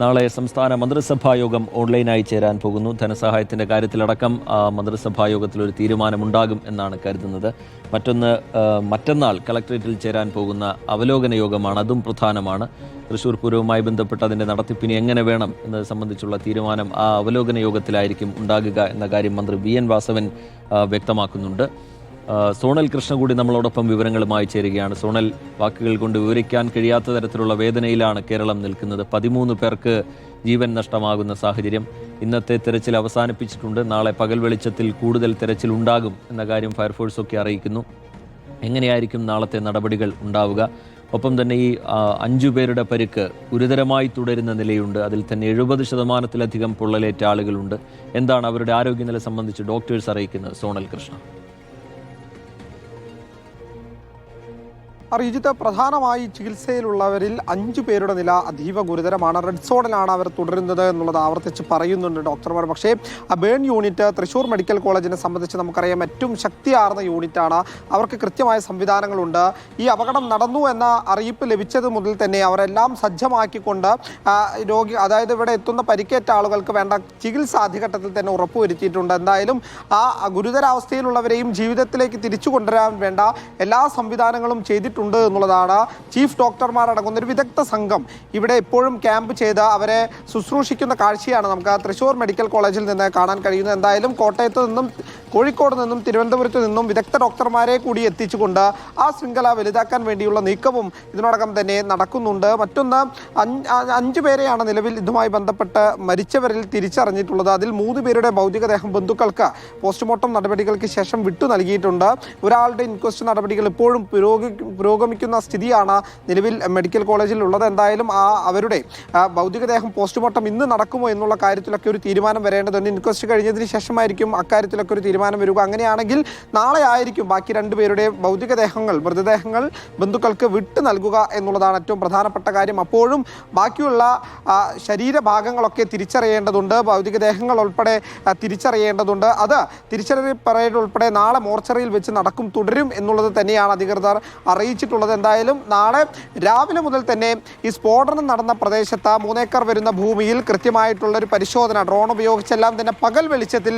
നാളെ സംസ്ഥാന മന്ത്രിസഭാ യോഗം ഓൺലൈനായി ചേരാൻ പോകുന്നു. ധനസഹായത്തിൻ്റെ കാര്യത്തിലടക്കം മന്ത്രിസഭാ യോഗത്തിൽ ഒരു തീരുമാനമുണ്ടാകും എന്നാണ് കരുതുന്നത്. മറ്റന്നാൾ കളക്ടറേറ്റിൽ ചേരാൻ പോകുന്ന അവലോകന യോഗമാണ്, അതും പ്രധാനമാണ്. തൃശ്ശൂർ പൂരവുമായി ബന്ധപ്പെട്ട് അതിൻ്റെ നടത്തിപ്പിനി എങ്ങനെ വേണം എന്നത് സംബന്ധിച്ചുള്ള തീരുമാനം ആ അവലോകന യോഗത്തിലായിരിക്കും ഉണ്ടാകുക എന്ന കാര്യം മന്ത്രി വി.എൻ. വാസവൻ വ്യക്തമാക്കുന്നുണ്ട്. സോണൽ കൃഷ്ണ കൂടി നമ്മളോടൊപ്പം വിവരങ്ങളുമായി ചേരുകയാണ്. സോണൽ, വാക്കുകൾ കൊണ്ട് വിവരിക്കാൻ കഴിയാത്ത തരത്തിലുള്ള വേദനയിലാണ് കേരളം നിൽക്കുന്നത്. 13 പേർക്ക് ജീവൻ നഷ്ടമാകുന്ന സാഹചര്യം. ഇന്നത്തെ തെരച്ചിൽ അവസാനിപ്പിച്ചിട്ടുണ്ട്. നാളെ പകൽ വെളിച്ചത്തിൽ കൂടുതൽ തെരച്ചിൽ ഉണ്ടാകും എന്ന കാര്യം ഫയർഫോഴ്സൊക്കെ അറിയിക്കുന്നു. എങ്ങനെയായിരിക്കും നാളത്തെ നടപടികൾ ഉണ്ടാവുക? ഒപ്പം തന്നെ ഈ 5 പേരുടെ പരിക്ക് ഗുരുതരമായി തുടരുന്ന നിലയുണ്ട്. അതിൽ തന്നെ 70% പൊള്ളലേറ്റ ആളുകളുണ്ട്. എന്താണ് അവരുടെ ആരോഗ്യനില സംബന്ധിച്ച് ഡോക്ടേഴ്സ് അറിയിക്കുന്നത്? സോണൽ കൃഷ്ണ. റിജിത്ത്, പ്രധാനമായി ചികിത്സയിലുള്ളവരിൽ 5 പേരുടെ നില അതീവ ഗുരുതരമാണ്. റെഡ് സോണിലാണ് അവർ തുടരുന്നത് എന്നുള്ളത് ആവർത്തിച്ച് പറയുന്നുണ്ട് ഡോക്ടർമാർ. പക്ഷേ ബേൺ യൂണിറ്റ് തൃശ്ശൂർ മെഡിക്കൽ കോളേജിനെ സംബന്ധിച്ച് നമുക്കറിയാം ഏറ്റവും ശക്തിയാർന്ന യൂണിറ്റാണ്. അവർക്ക് കൃത്യമായ സംവിധാനങ്ങളുണ്ട്. ഈ അപകടം നടന്നു എന്ന അറിയിപ്പ് ലഭിച്ചത് മുതൽ തന്നെ അവരെല്ലാം സജ്ജമാക്കിക്കൊണ്ട് അതായത് ഇവിടെ എത്തുന്ന പരിക്കേറ്റ ആളുകൾക്ക് വേണ്ട ചികിത്സ ആദ്യഘട്ടത്തിൽ തന്നെ ഉറപ്പുവരുത്തിയിട്ടുണ്ട്. എന്തായാലും ആ ഗുരുതരാവസ്ഥയിലുള്ളവരെയും ജീവിതത്തിലേക്ക് തിരിച്ചു കൊണ്ടുവരാൻ വേണ്ട എല്ലാ സംവിധാനങ്ങളും ചെയ്തിട്ടുണ്ട് എന്നുള്ളതാണ്. ചീഫ് ഡോക്ടർമാർ അടങ്ങുന്ന ഒരു വിദഗ്ധ സംഘം ഇവിടെ എപ്പോഴും ക്യാമ്പ് ചെയ്ത് അവരെ ശുശ്രൂഷിക്കുന്ന കാഴ്ചയാണ് നമുക്ക് തൃശ്ശൂർ മെഡിക്കൽ കോളേജിൽ നിന്ന് കാണാൻ കഴിയുന്നത്. എന്തായാലും കോട്ടയത്ത് നിന്നും കോഴിക്കോട് നിന്നും തിരുവനന്തപുരത്ത് നിന്നും വിദഗ്ധ ഡോക്ടർമാരെ കൂടി എത്തിച്ചുകൊണ്ട് ആ ശൃംഖല വലുതാക്കാൻ വേണ്ടിയുള്ള നീക്കവും ഇതിനോടകം തന്നെ നടക്കുന്നുണ്ട്. മറ്റൊന്ന്, 5 പേരെയാണ് നിലവിൽ ഇതുമായി ബന്ധപ്പെട്ട് മരിച്ചവരിൽ തിരിച്ചറിഞ്ഞിട്ടുള്ളത്. അതിൽ 3 പേരുടെ ഭൗതികദേഹം ബന്ധുക്കൾക്ക് പോസ്റ്റ്മോർട്ടം നടപടികൾക്ക് ശേഷം വിട്ടു നൽകിയിട്ടുണ്ട്. ഒരാളുടെ ഇൻക്വസ്റ്റ് നടപടികൾ ഇപ്പോഴും പുരോഗമിക്കുന്ന സ്ഥിതിയാണ് നിലവിൽ മെഡിക്കൽ കോളേജിൽ ഉള്ളത്. എന്തായാലും അവരുടെ ഭൗതികദേഹം പോസ്റ്റ്മോർട്ടം ഇന്ന് നടക്കുമോ എന്നുള്ള കാര്യത്തിലൊക്കെ ഒരു തീരുമാനം വരേണ്ടതുണ്ട്. ഇൻക്വസ്റ്റ് കഴിഞ്ഞതിന് ശേഷമായിരിക്കും അക്കാര്യത്തിലൊക്കെ ഒരു തീരുമാനം വരിക. അങ്ങനെയാണെങ്കിൽ നാളെ ആയിരിക്കും ബാക്കി 2 പേരുടെ മൃതദേഹങ്ങൾ ബന്ധുക്കൾക്ക് വിട്ടു നൽകുക എന്നുള്ളതാണ് ഏറ്റവും പ്രധാനപ്പെട്ട കാര്യം. അപ്പോഴും ബാക്കിയുള്ള ശരീരഭാഗങ്ങളൊക്കെ തിരിച്ചറിയേണ്ടതുണ്ട്, ഭൗതികദേഹങ്ങൾ ഉൾപ്പെടെ തിരിച്ചറിയേണ്ടതുണ്ട്. അത് തിരിച്ചറിയൽ പരേഡ് ഉൾപ്പെടെ നാളെ മോർച്ചറിയിൽ വെച്ച് തുടരും എന്നുള്ളത് തന്നെയാണ് അധികൃതർ അറിയിച്ചിട്ടുള്ളത്. എന്തായാലും നാളെ രാവിലെ മുതൽ തന്നെ ഈ സ്ഫോടനം നടന്ന പ്രദേശത്ത് 3 ഏക്കർ വരുന്ന ഭൂമിയിൽ കൃത്യമായിട്ടുള്ളൊരു പരിശോധന ഡ്രോൺ ഉപയോഗിച്ചെല്ലാം തന്നെ പകൽ വെളിച്ചത്തിൽ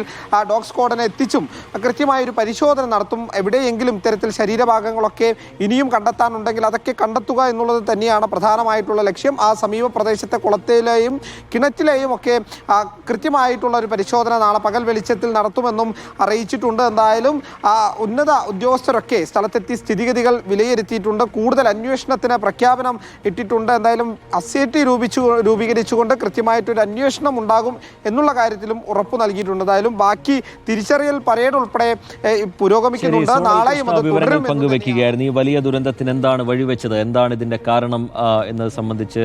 ഡോഗ് സ്ക്വാഡിനെ എത്തിച്ചും കൃത്യമായൊരു പരിശോധന നടത്തും. എവിടെയെങ്കിലും ഇത്തരത്തിൽ ശരീരഭാഗങ്ങളൊക്കെ ഇനിയും കണ്ടെത്താനുണ്ടെങ്കിൽ അതൊക്കെ കണ്ടെത്തുക എന്നുള്ളത് തന്നെയാണ് പ്രധാനമായിട്ടുള്ള ലക്ഷ്യം. ആ സമീപ പ്രദേശത്തെ കുളത്തിലെയും കിണറ്റിലെയും ഒക്കെ കൃത്യമായിട്ടുള്ള ഒരു പരിശോധന നാളെ പകൽ വെളിച്ചത്തിൽ നടത്തുമെന്നും അറിയിച്ചിട്ടുണ്ട്. എന്തായാലും ഉന്നത ഉദ്യോഗസ്ഥരൊക്കെ സ്ഥലത്തെത്തി സ്ഥിതിഗതികൾ വിലയിരുത്തിയിട്ടുണ്ട്. കൂടുതൽ അന്വേഷണത്തിന് പ്രഖ്യാപനം ഇട്ടിട്ടുണ്ട്. എന്തായാലും SIT രൂപീകരിച്ചുകൊണ്ട് കൃത്യമായിട്ടൊരു അന്വേഷണം ഉണ്ടാകും എന്നുള്ള കാര്യത്തിലും ഉറപ്പു നൽകിയിട്ടുണ്ട്. എന്തായാലും ബാക്കി തിരിച്ചറിയൽ പരേഡ് ഉൾപ്പെടെ പുരോഗമിക്കുന്നുണ്ട്. നാളെയും അത് തുടരും. പങ്കുവെക്കുകയായിരുന്നു. ഈ വലിയ ദുരന്തത്തിന് എന്താണ് വഴിവെച്ചത്, എന്താണ് ഇതിന്റെ കാരണം എന്നത് സംബന്ധിച്ച്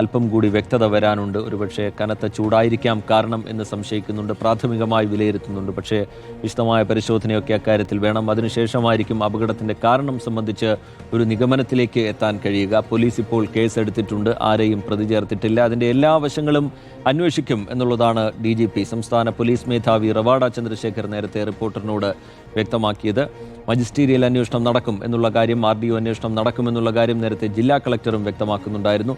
അല്പം കൂടി വ്യക്തത വരാനുണ്ട്. ഒരുപക്ഷെ കനത്ത ചൂടായിരിക്കാം കാരണം എന്ന് സംശയിക്കുന്നുണ്ട്, പ്രാഥമികമായി വിലയിരുത്തുന്നുണ്ട്. പക്ഷേ വിശദമായ പരിശോധനയൊക്കെ അക്കാര്യത്തിൽ വേണം. അതിനുശേഷമായിരിക്കും അപകടത്തിന്റെ കാരണം സംബന്ധിച്ച് ഒരു നിഗമനത്തിലേക്ക് എത്താൻ കഴിയുക. പോലീസ് ഇപ്പോൾ കേസെടുത്തിട്ടുണ്ട്, ആരെയും പ്രതി ചേർത്തിട്ടില്ല. അതിന്റെ എല്ലാ വശങ്ങളും അന്വേഷിക്കും എന്നുള്ളതാണ് DGP സംസ്ഥാന പോലീസ് മേധാവി റവാഡ ചന്ദ്രശേഖർ നേരത്തെ റിപ്പോർട്ടറിനോട് വ്യക്തമാക്കിയത്. മജിസ്റ്റീരിയൽ അന്വേഷണം നടക്കും എന്നുള്ള കാര്യം, RDO അന്വേഷണം നടക്കുമെന്നുള്ള കാര്യം നേരത്തെ ജില്ലാ കളക്ടറും വ്യക്തമാക്കുന്നുണ്ടായിരുന്നു.